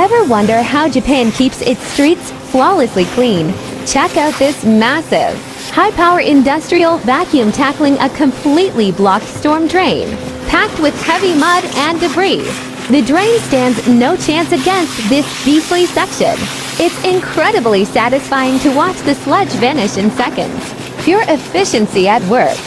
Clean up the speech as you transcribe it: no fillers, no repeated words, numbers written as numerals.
Ever wonder how Japan keeps its streets flawlessly clean? Check out this massive, high-power industrial vacuum tackling a completely blocked storm drain, packed with heavy mud and debris. The drain stands no chance against this beastly suction. It's incredibly satisfying to watch the sludge vanish in seconds. Pure efficiency at work.